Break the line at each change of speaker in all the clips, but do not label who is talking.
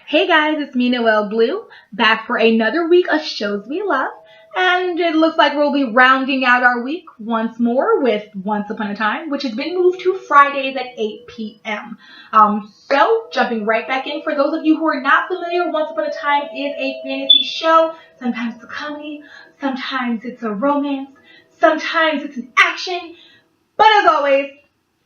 Hey guys, it's me, Noelle Blue, back for another week of shows we love. And it looks like we'll be rounding out our week once more with Once Upon a Time, which has been moved to Fridays at 8 p.m. So, jumping right back in, for those of you who are not familiar, Once Upon a Time is a fantasy show. Sometimes it's a comedy, sometimes it's a romance, sometimes it's an action. But as always,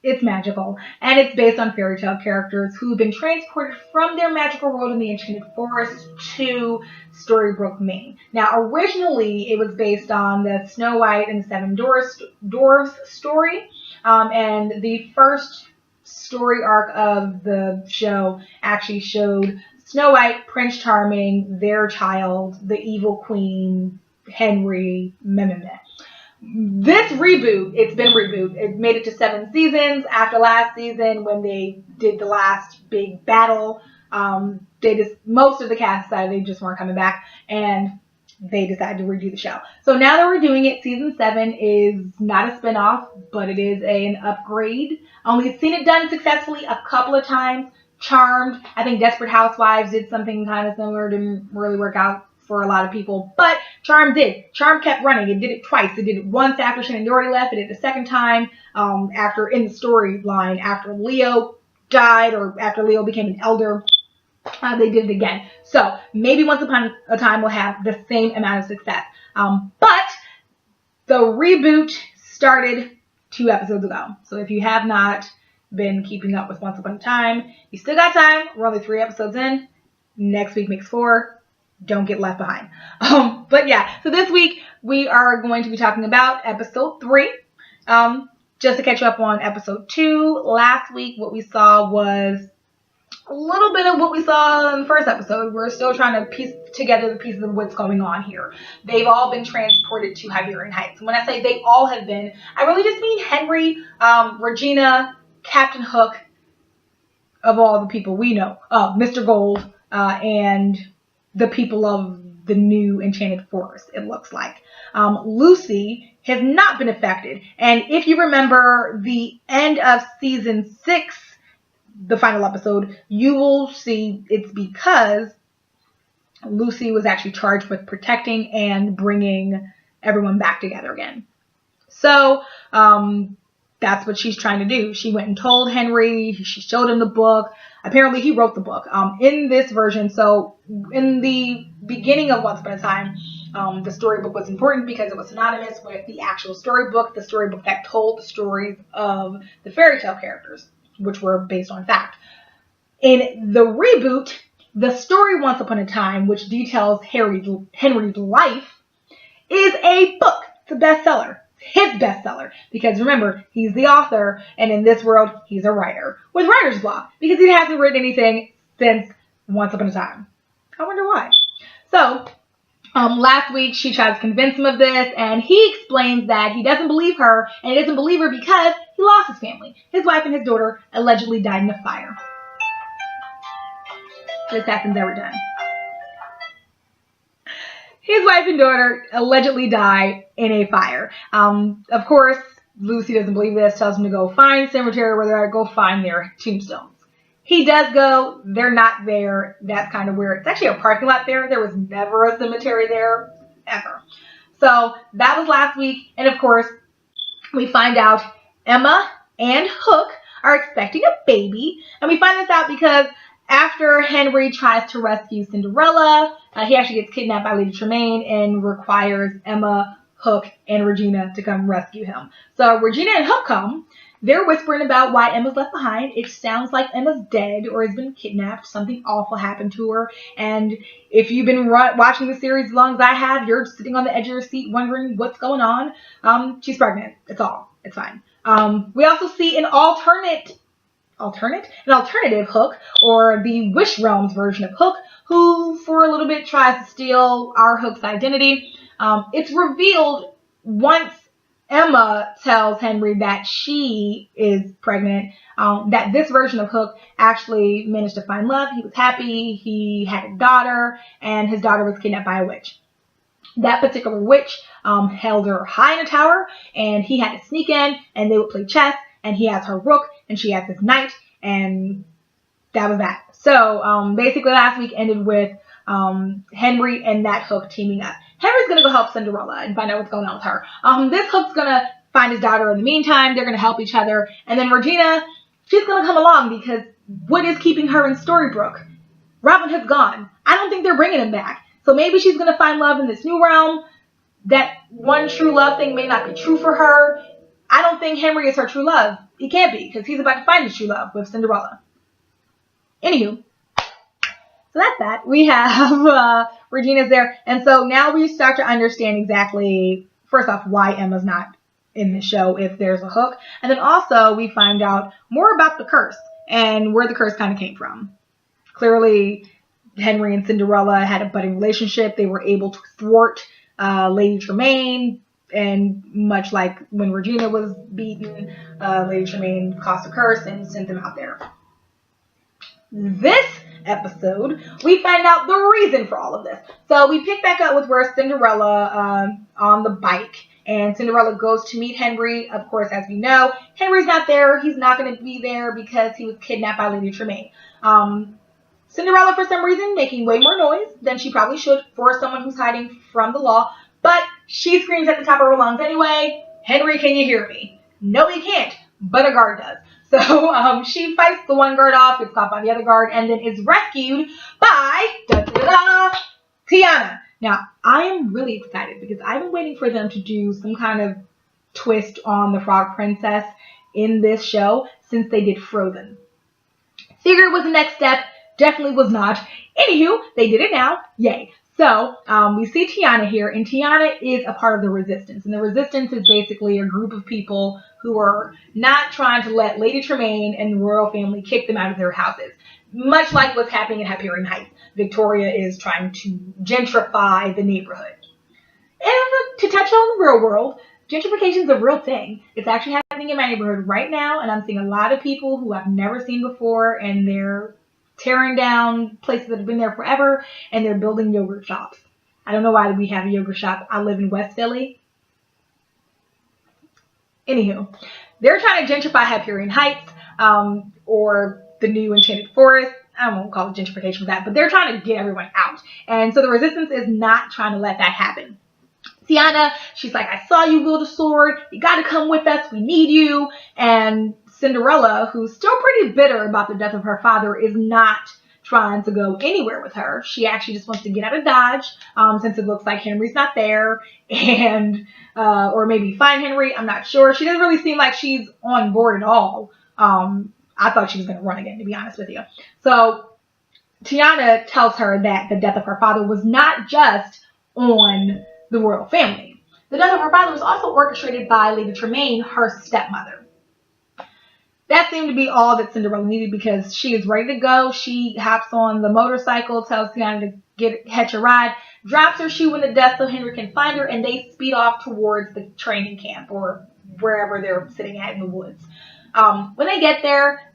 it's magical, and it's based on fairy tale characters who've been transported from their magical world in the Enchanted Forest to Storybrooke, Maine. Now, originally, it was based on the Snow White and the Seven Dwarfs story, and the first story arc of the show actually showed Snow White, Prince Charming, their child, the evil queen, Henry, meh. This reboot, it's been rebooted. It made it to 7 seasons. After last season, when they did the last big battle, most of the cast decided they just weren't coming back, and they decided to redo the show. So now that we're doing it, season 7 is not a spinoff, but it is an upgrade. We've seen it done successfully a couple of times. Charmed, I think Desperate Housewives did something kind of similar. Didn't really work out for a lot of people, but Charmed did. Charmed kept running. It did it twice. It did it once after Shannon Doherty left. It did it the second time after, in the storyline, after Leo died or after Leo became an elder. They did it again. So maybe Once Upon a Time will have the same amount of success. But the reboot started 2 episodes ago. So if you have not been keeping up with Once Upon a Time, you still got time. We're only 3 episodes in. Next week makes 4. Don't get left behind. But yeah, so this week we are going to be talking about episode 3. Just to catch up on episode 2, last week what we saw was a little bit of what we saw in the first episode. We're still trying to piece together the pieces of what's going on here. They've all been transported to Hyperion Heights. And when I say they all have been, I really just mean Henry, Regina, Captain Hook, of all the people we know, Mr. Gold, and the people of the new Enchanted Forest, it looks like. Lucy has not been affected. And if you remember the end of season 6, the final episode, you will see it's because Lucy was actually charged with protecting and bringing everyone back together again. So, that's what she's trying to do. She went and told Henry. She showed him the book. Apparently, he wrote the book in this version. So, in the beginning of Once Upon a Time, the storybook was important because it was synonymous with the actual storybook, the storybook that told the stories of the fairy tale characters, which were based on fact. In the reboot, the story Once Upon a Time, which details Henry's life, is a book. It's a bestseller. His bestseller, because remember, he's the author, and in this world, he's a writer with writer's block because he hasn't written anything since Once Upon a Time. I wonder why. So, last week she tried to convince him of this, and he explains that he doesn't believe her, and he doesn't believe her because he lost his family. His wife and his daughter allegedly died in a fire. This happens every time. His wife and daughter allegedly died in a fire. Of course, Lucy doesn't believe this, tells him to go find cemetery where they're at, go find their tombstones. He does go. They're not there. That's kind of weird. It's actually a parking lot there. There was never a cemetery there, ever. So that was last week. And of course, we find out Emma and Hook are expecting a baby. And we find this out because after Henry tries to rescue Cinderella, he actually gets kidnapped by Lady Tremaine and requires Emma, Hook, and Regina to come rescue him. So Regina and Hook come. They're whispering about why Emma's left behind. It sounds like Emma's dead or has been kidnapped. Something awful happened to her. And if you've been watching the series as long as I have, you're sitting on the edge of your seat wondering what's going on. She's pregnant. It's all. It's fine. We also see an alternative Hook, or the Wish Realms version of Hook, who for a little bit tries to steal our Hook's identity. It's revealed once Emma tells Henry that she is pregnant, that this version of Hook actually managed to find love. He was happy. He had a daughter, and his daughter was kidnapped by a witch. That particular witch held her high in a tower, and he had to sneak in, and they would play chess, and he has her rook, and she has his knight, and that was that. So basically last week ended with Henry and that Hook teaming up. Henry's going to go help Cinderella and find out what's going on with her. This Hook's going to find his daughter in the meantime. They're going to help each other. And then Regina, she's going to come along because what is keeping her in Storybrooke? Robin Hood's gone. I don't think they're bringing him back. So maybe she's going to find love in this new realm. That one true love thing may not be true for her. I don't think Henry is her true love. He can't be because he's about to find his true love with Cinderella. Anywho, so that's that. We have Regina's there. And so now we start to understand exactly, first off, why Emma's not in the show if there's a Hook. And then also we find out more about the curse and where the curse kind of came from. Clearly, Henry and Cinderella had a budding relationship. They were able to thwart Lady Tremaine. And much like when Regina was beaten, Lady Tremaine caused a curse and sent them out there. This episode, we find out the reason for all of this. So we pick back up with where Cinderella on the bike. And Cinderella goes to meet Henry. Of course, as we know, Henry's not there. He's not going to be there because he was kidnapped by Lady Tremaine. Cinderella, for some reason, making way more noise than she probably should for someone who's hiding from the law. But she screams at the top of her lungs anyway, "Henry, can you hear me?" No, he can't, but a guard does. So she fights the one guard off, gets caught by the other guard, and then is rescued by Tiana. Now, I am really excited because I've been waiting for them to do some kind of twist on the Frog Princess in this show since they did Frozen. Figured it was the next step. Definitely was not. Anywho, they did it now. Yay. So, we see Tiana here, and Tiana is a part of the Resistance. And the Resistance is basically a group of people who are not trying to let Lady Tremaine and the royal family kick them out of their houses. Much like what's happening in Hyperion Heights. Victoria is trying to gentrify the neighborhood. And to touch on the real world, gentrification is a real thing. It's actually happening in my neighborhood right now, and I'm seeing a lot of people who I've never seen before, and they're tearing down places that have been there forever, and they're building yogurt shops. I don't know why we have a yogurt shop. I live in West Philly. Anywho, they're trying to gentrify Hyperion Heights, or the new Enchanted Forest. I won't call it gentrification for that, but they're trying to get everyone out. And so the Resistance is not trying to let that happen. Tiana, she's like, "I saw you wield a sword. You got to come with us. We need you." And Cinderella, who's still pretty bitter about the death of her father, is not trying to go anywhere with her. She actually just wants to get out of Dodge, since it looks like Henry's not there, and or maybe find Henry. I'm not sure. She doesn't really seem like she's on board at all. I thought she was going to run again, to be honest with you. So Tiana tells her that the death of her father was not just on the royal family. The death of her father was also orchestrated by Lady Tremaine, her stepmother. That seemed to be all that Cinderella needed because she is ready to go. She hops on the motorcycle, tells Tiana to hitch a ride, drops her shoe in the dust so Henry can find her, and they speed off towards the training camp or wherever they're sitting at in the woods. When they get there,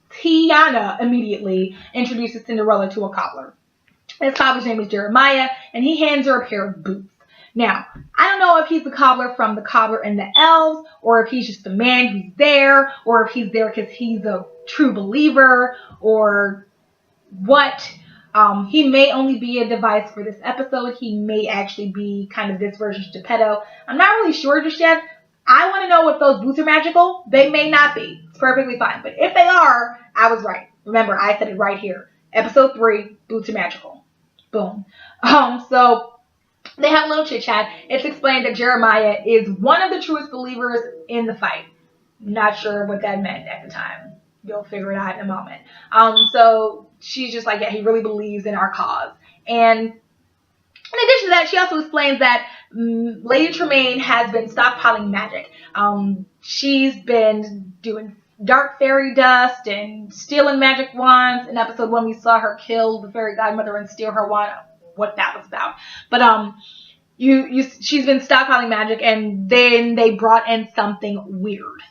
Tiana immediately introduces Cinderella to a cobbler. His cobbler's name is Jeremiah, and he hands her a pair of boots. Now, I don't know if he's the cobbler from The Cobbler and the Elves, or if he's just the man who's there, or if he's there because he's a true believer, or what. He may only be a device for this episode. He may actually be kind of this version's Geppetto. I'm not really sure just yet. I want to know if those boots are magical. They may not be. It's perfectly fine. But if they are, I was right. Remember, I said it right here. Episode 3, boots are magical. Boom. So they have a little chit chat. It's explained that Jeremiah is one of the truest believers in the fight. Not sure what that meant at the time. You'll figure it out in a moment. So she's just like, yeah, he really believes in our cause. And in addition to that, she also explains that Lady Tremaine has been stockpiling magic. She's been doing dark fairy dust and stealing magic wands. In episode 1, we saw her kill the fairy godmother and steal her wand. What that was about. But she's been stockpiling magic, and then they brought in something weird.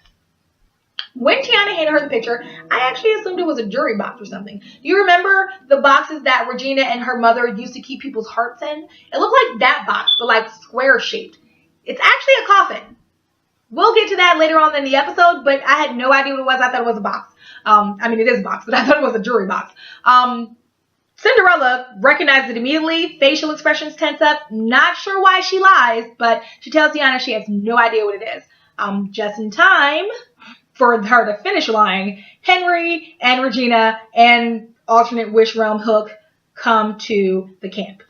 When Tiana handed her the picture, I actually assumed it was a jewelry box or something. Do you remember the boxes that Regina and her mother used to keep people's hearts in? It looked like that box, but like square shaped. It's actually a coffin. We'll get to that later on in the episode, but I had no idea what it was. I thought it was a box. I mean, it is a box, but I thought it was a jewelry box. Cinderella recognized it immediately. Facial expressions tense up. Not sure why she lies, but she tells Tiana she has no idea what it is. Just in time for her to finish lying, Henry and Regina and alternate wish realm Hook come to the camp.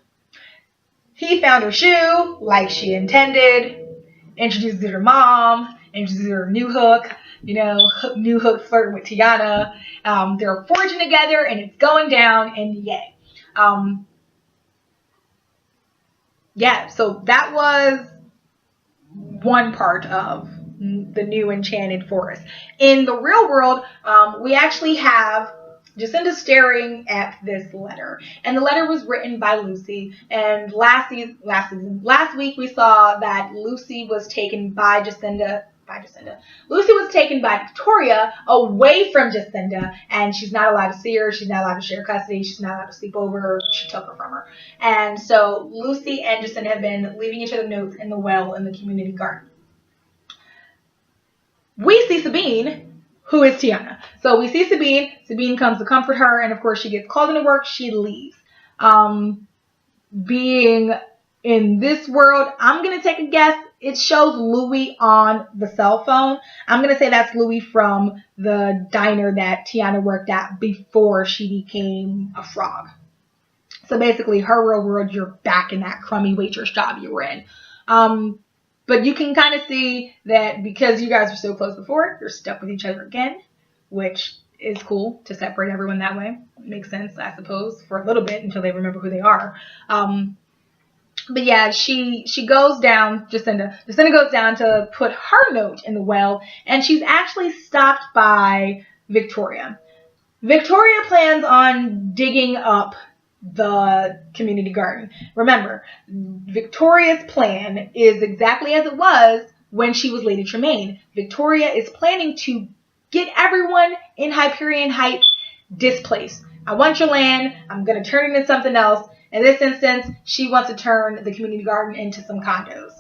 He found her shoe like she intended, introduces her to her mom, introduces her to new Hook, new Hook flirting with Tiana. They're forging together and it's going down and yay. So that was one part of the new Enchanted Forest. In the real world, we actually have Jacinda staring at this letter. And the letter was written by Lucy. And last week we saw that Lucy was taken by Jacinda. Lucy was taken by Victoria away from Jacinda, and she's not allowed to see her. She's not allowed to share custody. She's not allowed to sleep over. She took her from her. And so Lucy and Jacinda have been leaving each other notes in the well in the community garden. We see Sabine, who is Tiana. So we see Sabine. Sabine comes to comfort her, and of course she gets called into work. She leaves. Being in this world, I'm going to take a guess. It shows Louie on the cell phone. I'm going to say that's Louie from the diner that Tiana worked at before she became a frog. So basically, her real world, you're back in that crummy waitress job you were in. But you can kind of see that because you guys were so close before, you're stuck with each other again, which is cool to separate everyone that way. It makes sense, I suppose, for a little bit until they remember who they are. But yeah, she goes down, Jacinda goes down to put her note in the well, and she's actually stopped by Victoria. Victoria plans on digging up the community garden. Remember, Victoria's plan is exactly as it was when she was Lady Tremaine. Victoria is planning to get everyone in Hyperion Heights displaced. I want your land. I'm going to turn it into something else. In this instance, she wants to turn the community garden into some condos.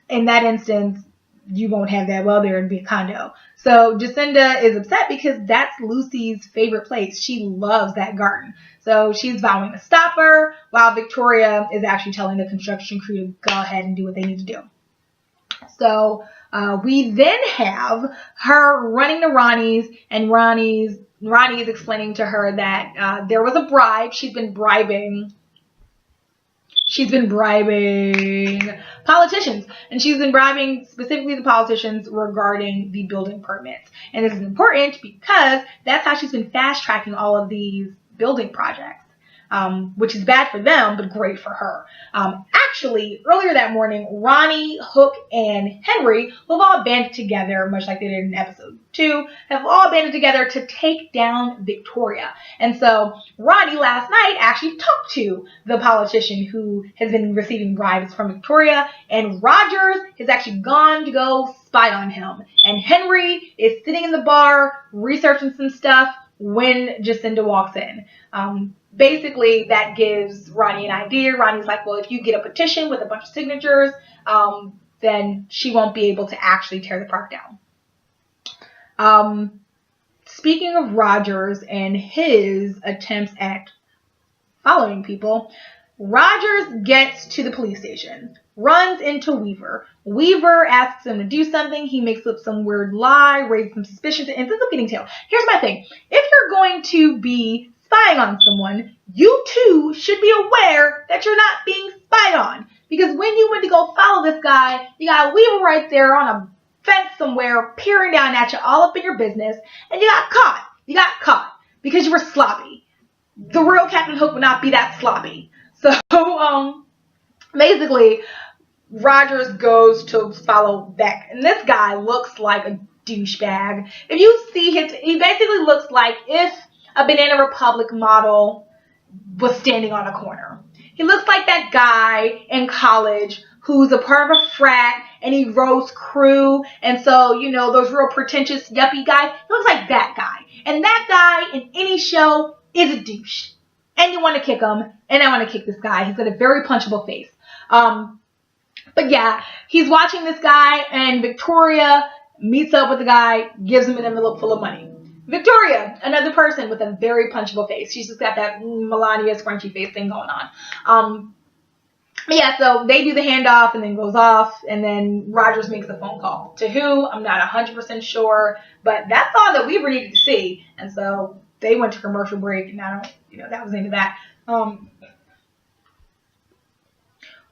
In that instance, you won't have that. Well, there would be a condo. So Jacinda is upset because that's Lucy's favorite place. She loves that garden. So she's vowing to stop her, while Victoria is actually telling the construction crew to go ahead and do what they need to do. So we then have her running to Ronnie's, and Ronnie is explaining to her that there was a bribe. She's been bribing politicians, and she's been bribing specifically the politicians regarding the building permits. And this is important because that's how she's been fast tracking all of these building projects. Which is bad for them, but great for her. Actually, earlier that morning, Ronnie, Hook, and Henry have all banded together, much like they did in episode 2, have all banded together to take down Victoria. And so Ronnie last night actually talked to the politician who has been receiving bribes from Victoria, and Rogers has actually gone to go spy on him. And Henry is sitting in the bar researching some stuff when Jacinda walks in. Basically, that gives Ronnie an idea. Ronnie's like, well, if you get a petition with a bunch of signatures, then she won't be able to actually tear the park down. Speaking of Rogers and his attempts at following people, Rogers gets to the police station, runs into Weaver. Weaver asks him to do something. He makes up some weird lie, raises some suspicions, and ends up getting tailed. Here's my thing. If you're going to be spying on someone, you too should be aware that you're not being spied on. Because when you went to go follow this guy, you got Weaver right there on a fence somewhere, peering down at you, all up in your business, and you got caught. You got caught because you were sloppy. The real Captain Hook would not be that sloppy. So, basically, Rogers goes to follow Beck, and this guy looks like a douchebag. If you see he basically looks like if a Banana Republic model was standing on a corner. He looks like that guy in college who's a part of a frat and he roasts crew, and so, those real pretentious yuppie guys. He looks like that guy. And that guy in any show is a douche. And you want to kick him, and I want to kick this guy. He's got a very punchable face. But yeah, he's watching this guy, and Victoria meets up with the guy, gives him an envelope full of money. Victoria, another person with a very punchable face. She's just got that Melania scrunchy face thing going on. But yeah, so they do the handoff and then goes off, and then Rogers makes a phone call. To who? I'm not 100% sure, but that's all that we ever needed to see. And so they went to commercial break, and I don't, that was the end of that.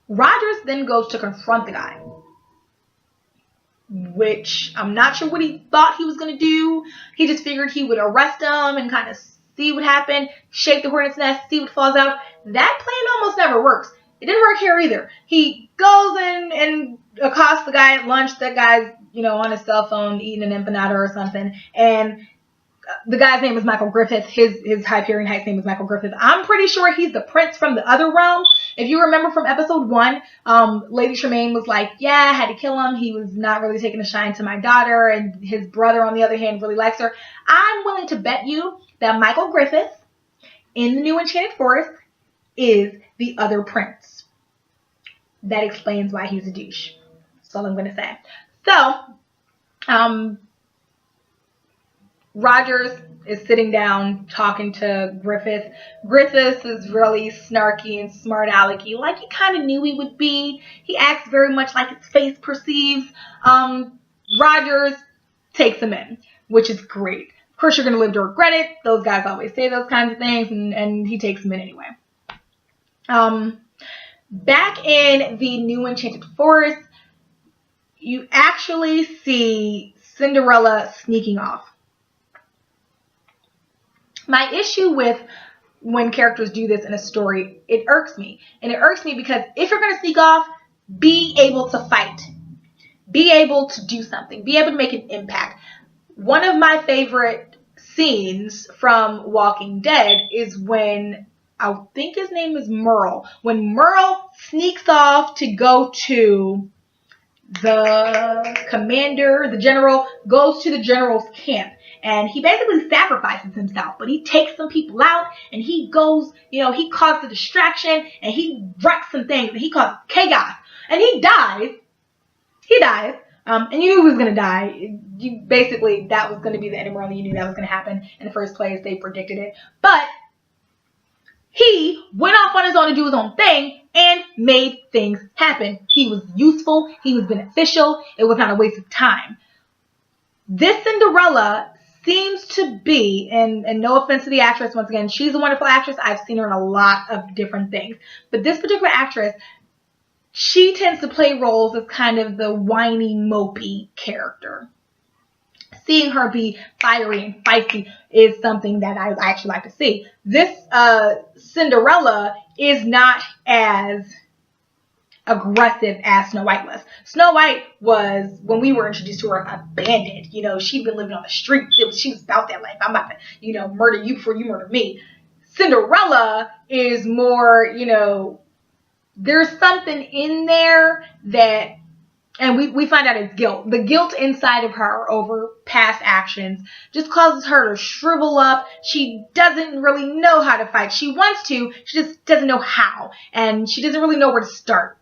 Rogers then goes to confront the guy, which I'm not sure what he thought he was going to do. He just figured he would arrest him and kind of see what happened, shake the hornet's nest, see what falls out. That plan almost never works. It didn't work here either. He goes in and accosts the guy at lunch. That guy's, on his cell phone eating an empanada or something. And the guy's name is Michael Griffith. His Hyperion Heights name is Michael Griffith. I'm pretty sure he's the prince from the other realm. If you remember from episode 1, Lady Tremaine was like, yeah, I had to kill him. He was not really taking a shine to my daughter. And his brother, on the other hand, really likes her. I'm willing to bet you that Michael Griffith in the New Enchanted Forest is the other prince. That explains why he's a douche. That's all I'm going to say. So, Rogers is sitting down talking to Griffith. Griffith is really snarky and smart alecky, like he kind of knew he would be. He acts very much like his face perceives. Rogers takes him in, which is great. Of course, you're going to live to regret it. Those guys always say those kinds of things, and he takes him in anyway. Back in the New Enchanted Forest, you actually see Cinderella sneaking off. My issue with when characters do this in a story, it irks me. And it irks me because if you're going to sneak off, be able to fight. Be able to do something. Be able to make an impact. One of my favorite scenes from Walking Dead is when, I think his name is Merle. When Merle sneaks off to go to the commander, the general, goes to the general's camp. And he basically sacrifices himself, but he takes some people out, and he goes, he causes a distraction, and he wrecks some things, and he causes chaos, and he dies. He dies, and you knew he was going to die. Basically, that was going to be the end of the world, and you knew that was going to happen in the first place. They predicted it. But he went off on his own to do his own thing and made things happen. He was useful. He was beneficial. It was not a waste of time. This Cinderella seems to be, and no offense to the actress, once again, she's a wonderful actress. I've seen her in a lot of different things. But this particular actress, she tends to play roles as kind of the whiny, mopey character. Seeing her be fiery and feisty is something that I actually like to see. This Cinderella is not as aggressive as Snow White was. Snow White was, when we were introduced to her, a bandit. She'd been living on the streets. She was about that life. I'm about to, murder you before you murder me. Cinderella is more, there's something in there that, and we find out it's guilt. The guilt inside of her over past actions just causes her to shrivel up. She doesn't really know how to fight. She wants to, she just doesn't know how. And she doesn't really know where to start.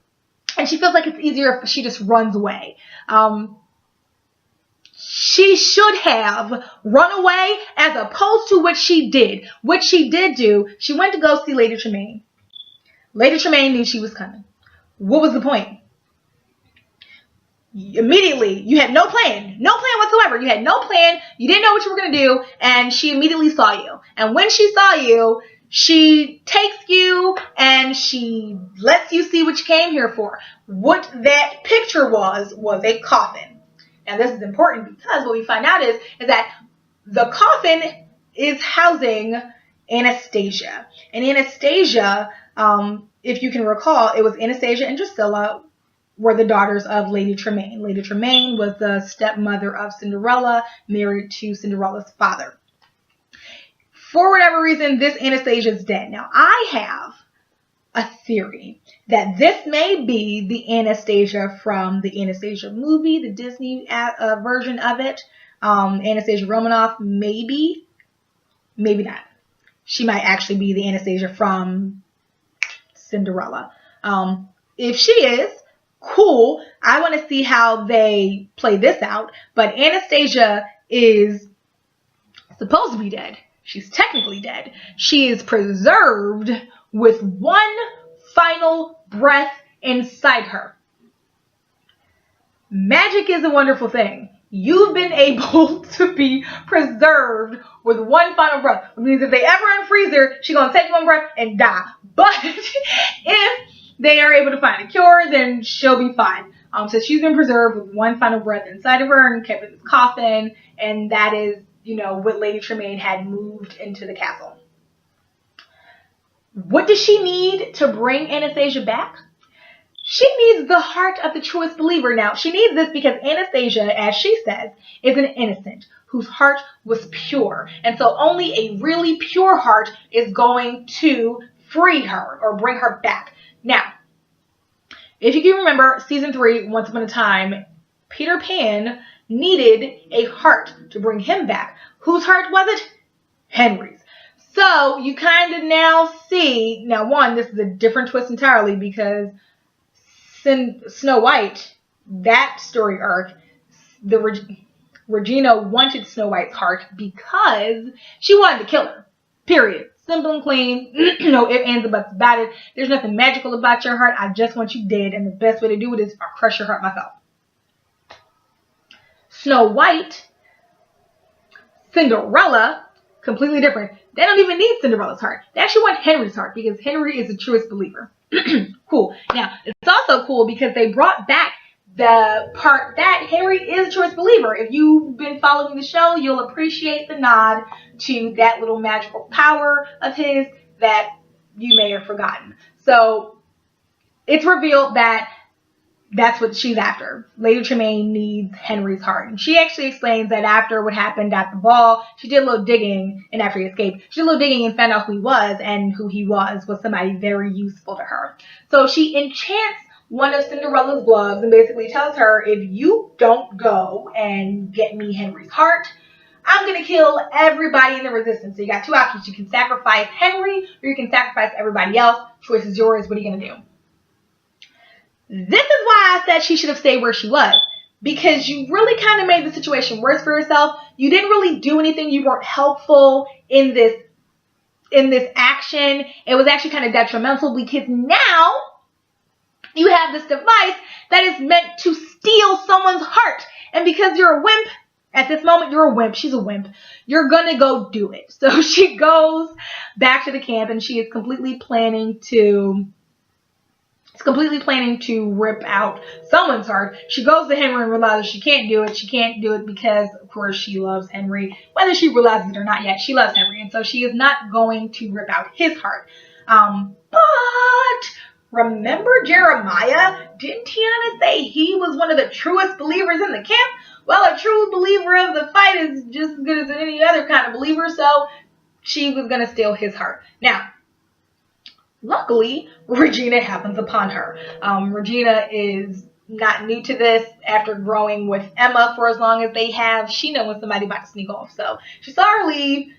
And she feels like it's easier if she just runs away. She should have run away as opposed to what she did. What she did do, she went to go see Lady Tremaine. Lady Tremaine knew she was coming. What was the point? Immediately, you had no plan. No plan whatsoever. You had no plan. You didn't know what you were going to do. And she immediately saw you. And when she saw you, she takes you and she lets you see what you came here for. What that picture was a coffin. Now this is important because what we find out is that the coffin is housing Anastasia. And Anastasia, if you can recall, it was Anastasia and Drusilla were the daughters of Lady Tremaine. Lady Tremaine was the stepmother of Cinderella, married to Cinderella's father. For whatever reason, this Anastasia is dead. Now, I have a theory that this may be the Anastasia from the Anastasia movie, the Disney version of it. Anastasia Romanoff, maybe. Maybe not. She might actually be the Anastasia from Cinderella. If she is, Cool. I want to see how they play this out. But Anastasia is supposed to be dead. She's technically dead. She is preserved with one final breath inside her. Magic is a wonderful thing. You've been able to be preserved with one final breath. Which means if they ever unfreeze her, she's going to take one breath and die. But if they are able to find a cure, then she'll be fine. So she's been preserved with one final breath inside of her and kept in this coffin. And that is, what Lady Tremaine had moved into the castle. What does she need to bring Anastasia back? She needs the heart of the truest believer. Now, she needs this because Anastasia, as she says, is an innocent whose heart was pure. And so only a really pure heart is going to free her or bring her back. Now, if you can remember season 3, Once Upon a Time, Peter Pan needed a heart to bring him back. Whose heart was it? Henry's. So you kind of now see, now one, this is a different twist entirely because Snow White, that story arc, Regina wanted Snow White's heart because she wanted to kill her. Period. Simple and clean. No ifs, ands, or buts about it. There's nothing magical about your heart. I just want you dead, and the best way to do it is I'll crush your heart myself. Snow White, Cinderella, completely different. They don't even need Cinderella's heart. They actually want Henry's heart because Henry is the truest believer. Cool. Now, it's also cool because they brought back the part that Henry is a truest believer. If you've been following the show, you'll appreciate the nod to that little magical power of his that you may have forgotten. So it's revealed that that's what she's after. Lady Tremaine needs Henry's heart. And she actually explains that after what happened at the ball, she did a little digging, and after he escaped, she did a little digging and found out who he was, and who he was somebody very useful to her. So she enchants one of Cinderella's gloves and basically tells her, if you don't go and get me Henry's heart, I'm going to kill everybody in the resistance. So you got two options. You can sacrifice Henry or you can sacrifice everybody else. Choice is yours. What are you going to do? This is why I said she should have stayed where she was. Because you really kind of made the situation worse for yourself. You didn't really do anything. You weren't helpful in this action. It was actually kind of detrimental because now you have this device that is meant to steal someone's heart. And because you're a wimp, at this moment you're a wimp, she's a wimp, you're gonna go do it. So she goes back to the camp and she is completely planning to rip out someone's heart. She goes to Henry and realizes she can't do it. She can't do it because, of course, she loves Henry. Whether she realizes it or not yet, she loves Henry. And so she is not going to rip out his heart. But remember Jeremiah? Didn't Tiana say he was one of the truest believers in the camp? Well, a true believer of the fight is just as good as any other kind of believer. So she was going to steal his heart. Now, luckily, Regina happens upon her. Regina is not new to this. After growing with Emma for as long as they have, she knows when somebody's about to sneak off. So she saw her leave,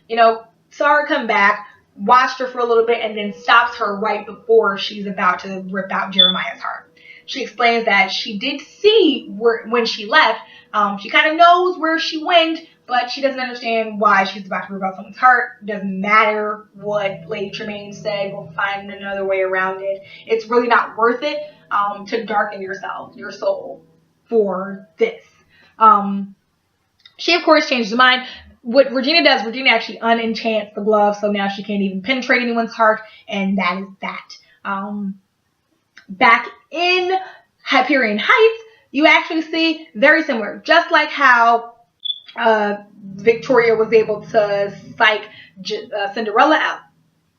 saw her come back, watched her for a little bit, and then stops her right before she's about to rip out Jeremiah's heart. She explains that she did see when she left. She kind of knows where she went, but she doesn't understand why she's about to rip out someone's heart. Doesn't matter what Lady Tremaine said. We'll find another way around it. It's really not worth it to darken your soul, for this. She, of course, changed her mind. What Regina does, Regina actually unenchants the glove, so now she can't even penetrate anyone's heart, and that is that. Back in Hyperion Heights, you actually see very similar. Just like how Victoria was able to psych Cinderella out.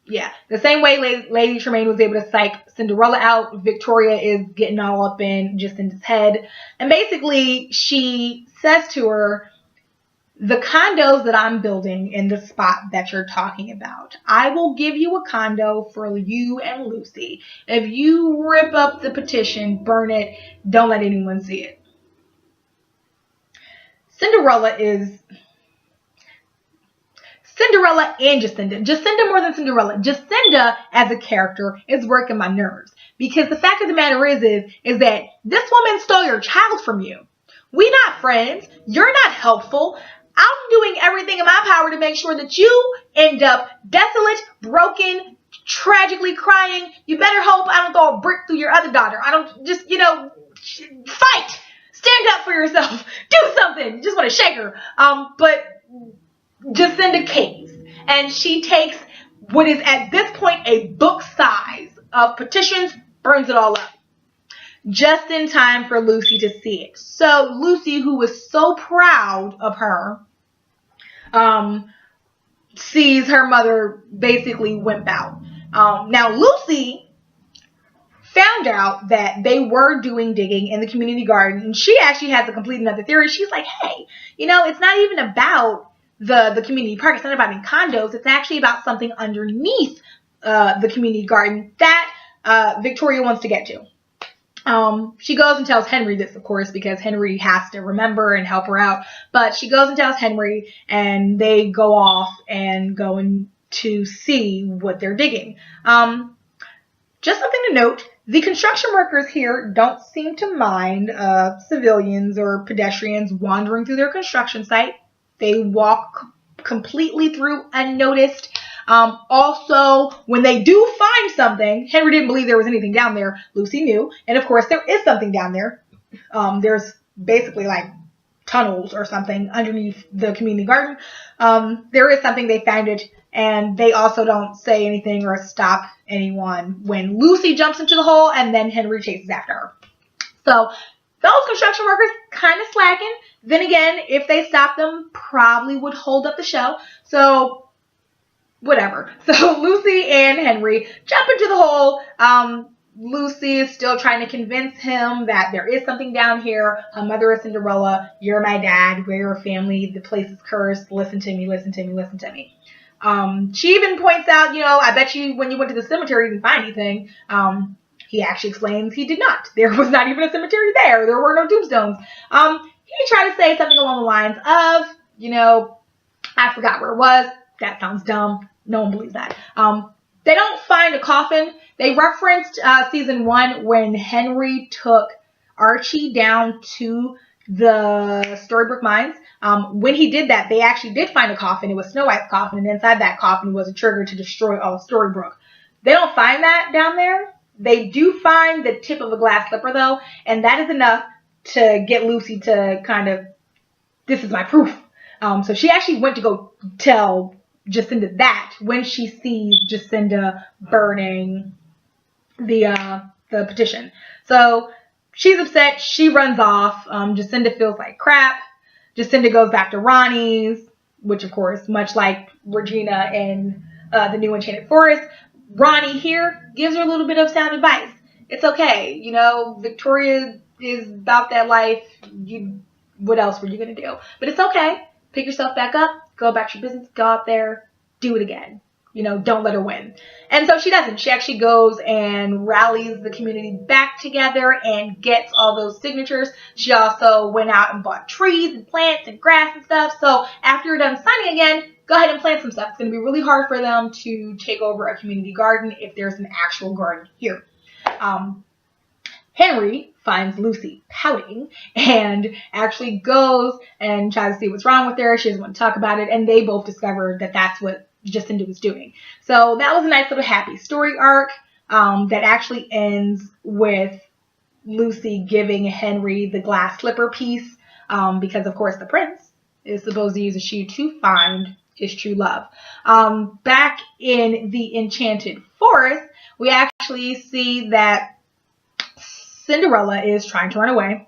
Yeah, the same way Lady Tremaine was able to psych Cinderella out, Victoria is getting all up in Jacinda's head. And basically, she says to her, the condos that I'm building in the spot that you're talking about, I will give you a condo for you and Lucy. If you rip up the petition, burn it, don't let anyone see it. Cinderella Cinderella and Jacinda. Jacinda more than Cinderella. Jacinda as a character is working my nerves. Because the fact of the matter is that this woman stole your child from you. We not friends. You're not helpful. I'm doing everything in my power to make sure that you end up desolate, broken, tragically crying. You better hope I don't throw a brick through your other daughter. I don't just, fight. Stand up for yourself. Do something. You just want to shake her. But Jacinda caves. And she takes what is at this point a book size of petitions, burns it all up. Just in time for Lucy to see it. So Lucy, who was so proud of her, sees her mother basically wimp out. Now Lucy found out that they were doing digging in the community garden, and she actually has a complete another theory. She's like, hey, it's not even about the community park. It's not about any condos. It's actually about something underneath the community garden that Victoria wants to get to. She goes and tells Henry this, of course, because Henry has to remember and help her out. But she goes and tells Henry, and they go off and go in to see what they're digging. Just something to note, the construction workers here don't seem to mind civilians or pedestrians wandering through their construction site. They walk completely through unnoticed. Also, when they do find something, Henry didn't believe there was anything down there. Lucy knew. And of course, there is something down there. There's basically like tunnels or something underneath the community garden. There is something, they found it. And they also don't say anything or stop anyone when Lucy jumps into the hole and then Henry chases after her. So those construction workers kind of slacking. Then again, if they stopped them, probably would hold up the show. So whatever. So Lucy and Henry jump into the hole. Lucy is still trying to convince him that there is something down here. Her mother is Cinderella. You're my dad. We're your family. The place is cursed. Listen to me, listen to me, listen to me. She even points out, I bet you when you went to the cemetery you didn't find anything. He actually explains he did not. There was not even a cemetery there. There were no tombstones. He tried to say something along the lines of, I forgot where it was. That sounds dumb. No one believes that. They don't find a coffin. They referenced season 1 when Henry took Archie down to the Storybrooke Mines. When he did that, they actually did find a coffin. It was Snow White's coffin, and inside that coffin was a trigger to destroy all of Storybrooke. They don't find that down there. They do find the tip of a glass slipper, though, and that is enough to get Lucy to kind of, this is my proof. So she actually went to go tell Jacinda that when she sees Jacinda burning the petition. So she's upset. She runs off. Jacinda feels like crap. Jacinda goes back to Ronnie's, which of course, much like Regina in the New Enchanted Forest, Ronnie here gives her a little bit of sound advice. It's okay. Victoria is about that life. What else were you going to do? But it's okay. Pick yourself back up. Go about your business. Go out there. Do it again. Don't let her win. And so she doesn't. She actually goes and rallies the community back together and gets all those signatures. She also went out and bought trees and plants and grass and stuff. So after you're done signing again, go ahead and plant some stuff. It's going to be really hard for them to take over a community garden if there's an actual garden here. Henry finds Lucy pouting and actually goes and tries to see what's wrong with her. She doesn't want to talk about it. And they both discover that that's what Jacinda was doing. So that was a nice little happy story arc that actually ends with Lucy giving Henry the glass slipper piece because, of course, the prince is supposed to use a shoe to find his true love. Back in the Enchanted Forest, we actually see that Cinderella is trying to run away.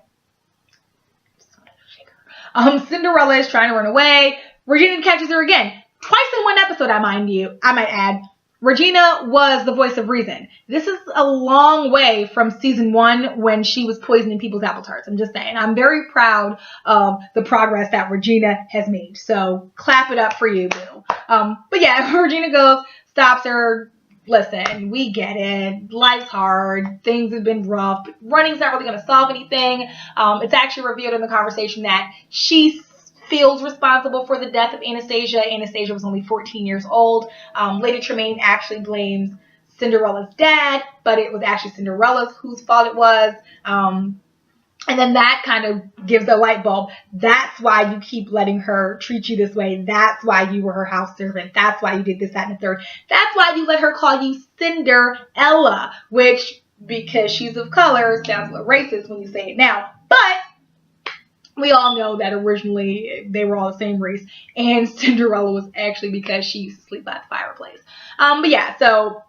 Cinderella is trying to run away. Regina catches her again. Twice in one episode, I might add. Regina was the voice of reason. This is a long way from season 1 when she was poisoning people's apple tarts. I'm just saying. I'm very proud of the progress that Regina has made. So clap it up for you, boo. But yeah, Regina goes, stops her. Listen, we get it. Life's hard. Things have been rough. But running's not really going to solve anything. It's actually revealed in the conversation that she feels responsible for the death of Anastasia. Anastasia was only 14 years old. Lady Tremaine actually blames Cinderella's dad, but it was actually Cinderella's whose fault it was. And then that kind of gives a light bulb. That's why you keep letting her treat you this way. That's why you were her house servant. That's why you did this, that, and the third. That's why you let her call you Cinderella, which, because she's of color, sounds a little racist when you say it now. But we all know that originally they were all the same race, and Cinderella was actually because she used to sleep by the fireplace. But yeah, so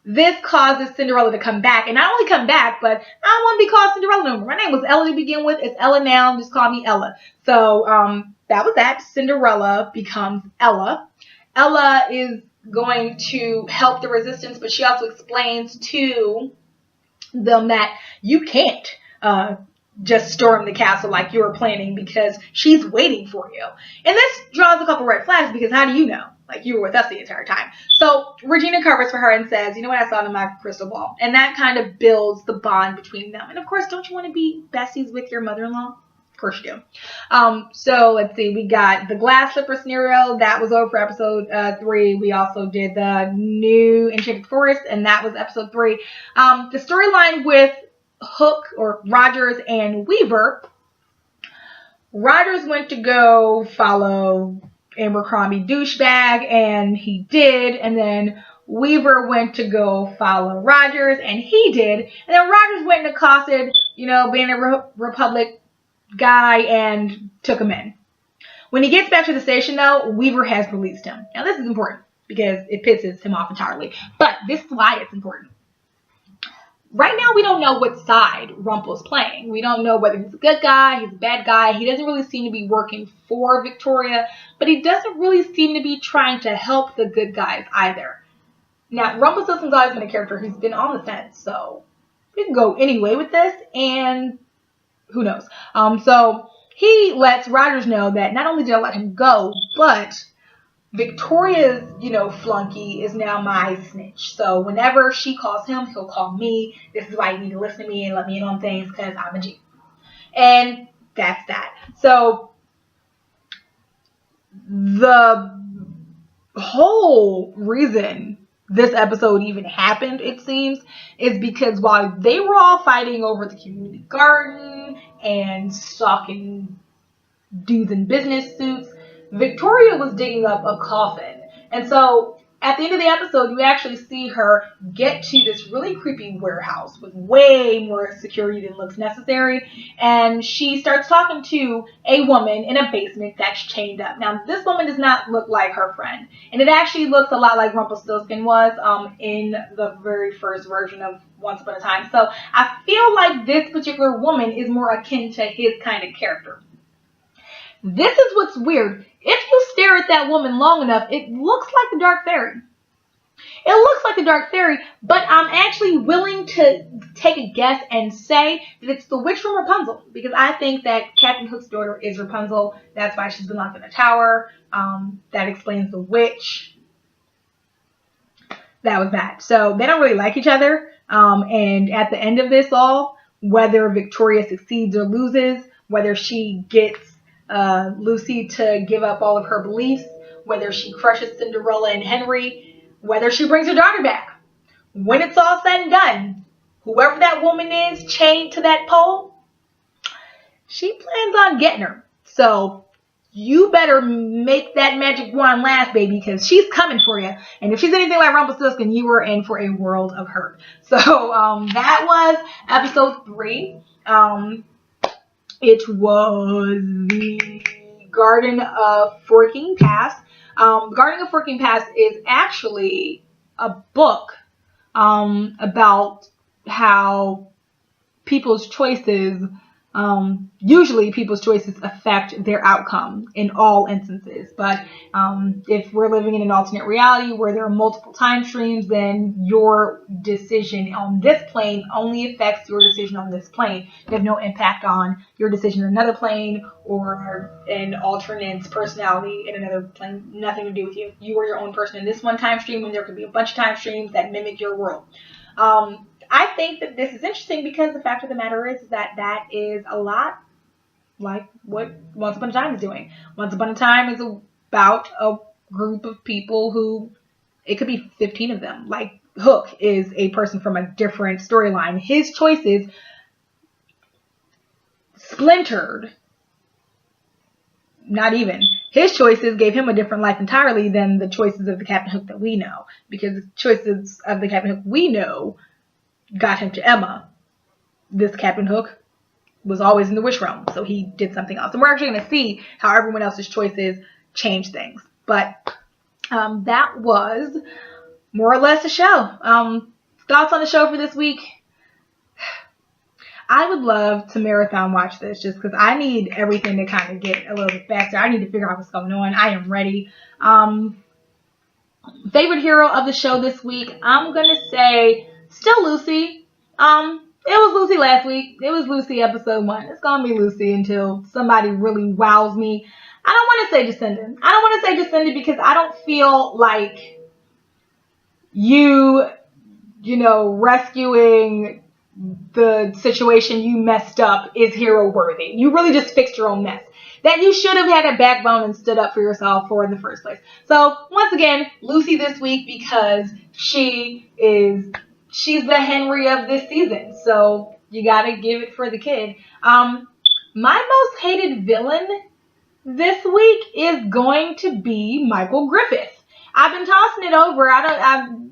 this causes Cinderella to come back, and not only come back, but I don't want to be called Cinderella no more. My name was Ella to begin with. It's Ella now. Just call me Ella. So that was that. Cinderella becomes Ella. Ella is going to help the resistance, but she also explains to them that you can't just storm the castle like you were planning, because she's waiting for you. And this draws a couple red flags, because how do you know? Like, you were with us the entire time. So Regina covers for her and says, you know what, I saw in my crystal ball. And that kind of builds the bond between them. And of course, don't you want to be besties with your mother-in-law? Of course you do. So let's see. We got the glass slipper scenario. That was over for episode 3. We also did the new Enchanted Forest, and that was episode 3. The storyline with Hook, or Rogers, and Weaver. Rogers went to go follow Abercrombie douchebag, and he did. And then Weaver went to go follow Rogers, and he did. And then Rogers went and accosted, being a Republic guy, and took him in. When he gets back to the station, though, Weaver has released him. Now, this is important because it pisses him off entirely. But this is why it's important. Right now, we don't know what side Rumple's playing. We don't know whether he's a good guy, he's a bad guy. He doesn't really seem to be working for Victoria, but he doesn't really seem to be trying to help the good guys either. Now, Rumpelstiltskin's always been a character who's been on the fence, so we can go any way with this, and who knows. So he lets Rogers know that not only did I let him go, but Victoria's, flunky is now my snitch. So whenever she calls him, he'll call me. This is why you need to listen to me and let me in on things, because I'm a G. And that's that. So the whole reason this episode even happened, it seems, is because while they were all fighting over the community garden and stalking dudes in business suits, Victoria was digging up a coffin. And so at the end of the episode, you actually see her get to this really creepy warehouse with way more security than looks necessary. And she starts talking to a woman in a basement that's chained up. Now, this woman does not look like her friend. And it actually looks a lot like Rumpelstiltskin was in the very first version of Once Upon a Time. So I feel like this particular woman is more akin to his kind of character. This is what's weird. If you stare at that woman long enough, it looks like the Dark Fairy. It looks like the Dark Fairy, but I'm actually willing to take a guess and say that it's the witch from Rapunzel, because I think that Captain Hook's daughter is Rapunzel. That's why she's been locked in a tower. That explains the witch. That was that. So they don't really like each other. And at the end of this all, whether Victoria succeeds or loses, whether she gets Lucy to give up all of her beliefs, whether she crushes Cinderella and Henry, whether she brings her daughter back. When it's all said and done, whoever that woman is chained to that pole, she plans on getting her. So you better make that magic wand last, baby, because she's coming for you. And if she's anything like Rumpelstiltskin, you are in for a world of hurt. So that was episode 3. It was the Garden of Forking Pass. Garden of Forking Pass is actually a book about how people's choices, usually people's choices affect their outcome in all instances. But if we're living in an alternate reality where there are multiple time streams, then your decision on this plane only affects your decision on this plane. It has no impact on your decision on another plane or an alternate's personality in another plane. Nothing to do with you. You are your own person in this one time stream, and there could be a bunch of time streams that mimic your world. I think that this is interesting because the fact of the matter is that that is a lot like what Once Upon a Time is doing. Once Upon a Time is about a group of people who, it could be 15 of them. Like Hook is a person from a different storyline. His choices splintered. Not even. His choices gave him a different life entirely than the choices of the Captain Hook that we know. Because the choices of the Captain Hook we know got him to Emma. This Captain Hook was always in the wish realm, so he did something else. And we're actually going to see how everyone else's choices change things. But that was more or less the show. Thoughts on the show for this week? I would love to marathon watch this just because I need everything to kind of get a little bit faster. I need to figure out what's going on. I am ready. Favorite hero of the show this week, I'm going to say still Lucy. It was Lucy last week. It was Lucy episode 1. It's going to be Lucy until somebody really wows me. I don't want to say Descendant. I don't want to say Descendant because I don't feel like you know, rescuing the situation you messed up is hero worthy. You really just fixed your own mess. That you should have had a backbone and stood up for yourself for in the first place. So once again, Lucy this week because she's the Henry of this season. So you gotta give it for the kid. My most hated villain this week is going to be Michael Griffith. I've been tossing it over.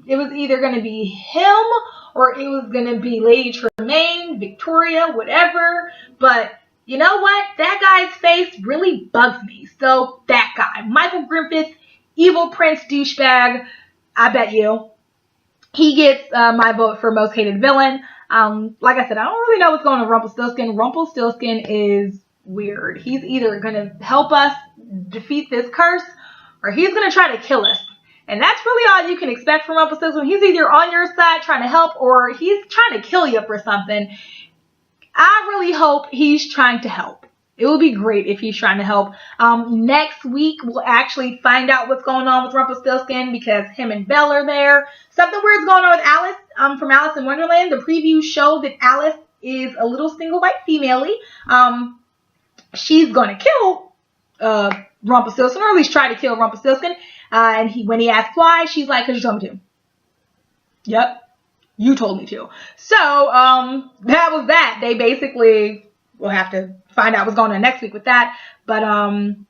It was either going to be him or it was going to be Lady Tremaine, Victoria, whatever. But you know what? That guy's face really bugs me. So that guy, Michael Griffith, evil prince douchebag, I bet you. He gets my vote for most hated villain. Like I said, I don't really know what's going on with Rumpelstiltskin. Rumpelstiltskin is weird. He's either going to help us defeat this curse or he's going to try to kill us. And that's really all you can expect from Rumpelstiltskin. He's either on your side trying to help or he's trying to kill you for something. I really hope he's trying to help. It would be great if he's trying to help. Next week, we'll actually find out what's going on with Rumpelstiltskin because him and Belle are there. Something weird's going on with Alice from Alice in Wonderland. The previews show that Alice is a little single white female-y. She's going to kill Rumpelstiltskin, or at least try to kill Rumpelstiltskin. And when he asks why, she's like, because you told me to. Yep. You told me to. So, that was that. They basically will have to find out what's going on next week with that. But,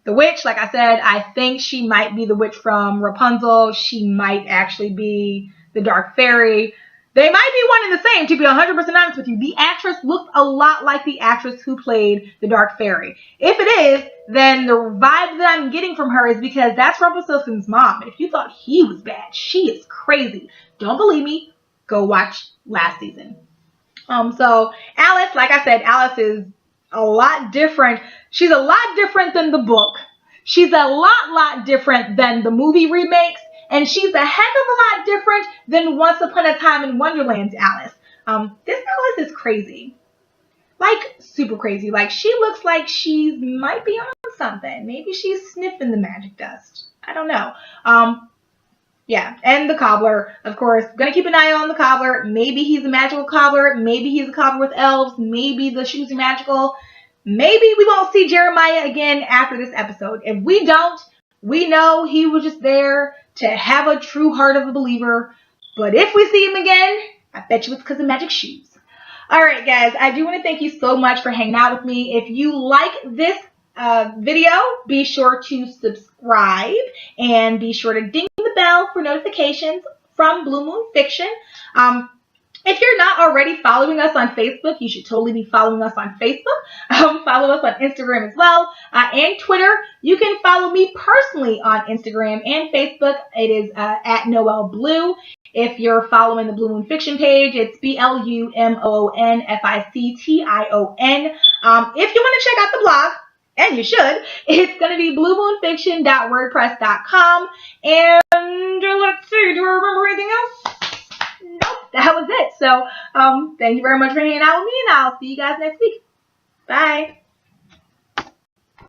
the witch, like I said, I think she might be the witch from Rapunzel. She might actually be the Dark Fairy. They might be one and the same, to be 100% honest with you. The actress looks a lot like the actress who played the Dark Fairy. If it is, then the vibe that I'm getting from her is because that's Rumpelstiltskin's mom. If you thought he was bad, she is crazy. Don't believe me? Go watch last season. So Alice, like I said, Alice is a lot different. She's a lot different than the book. She's a lot different than the movie remakes. And she's a heck of a lot different than Once Upon a Time in Wonderland's Alice. This Alice is crazy. Like, super crazy. Like, she looks like she might be on something. Maybe she's sniffing the magic dust. I don't know. Yeah, and the cobbler, of course. Gonna keep an eye on the cobbler. Maybe he's a magical cobbler. Maybe he's a cobbler with elves. Maybe the shoes are magical. Maybe we won't see Jeremiah again after this episode. If we don't, we know he was just there to have a true heart of a believer. But if we see him again, I bet you it's because of magic shoes. Alright guys, I do want to thank you so much for hanging out with me. If you like this video, be sure to subscribe and be sure to ding the bell for notifications from Blu Moon Fiction. If you're not already following us on Facebook, you should totally be following us on Facebook. Follow us on Instagram as well, and Twitter. You can follow me personally on Instagram and Facebook. It is at Noelle Blue. If you're following the Blu Moon Fiction page, it's BluMoonFiction. If you want to check out the blog, and you should, it's going to be blumoonfiction.wordpress.com. And let's see, do I remember anything else? Nope, that was it. So, thank you very much for hanging out with me, and I'll see you guys next week. Bye.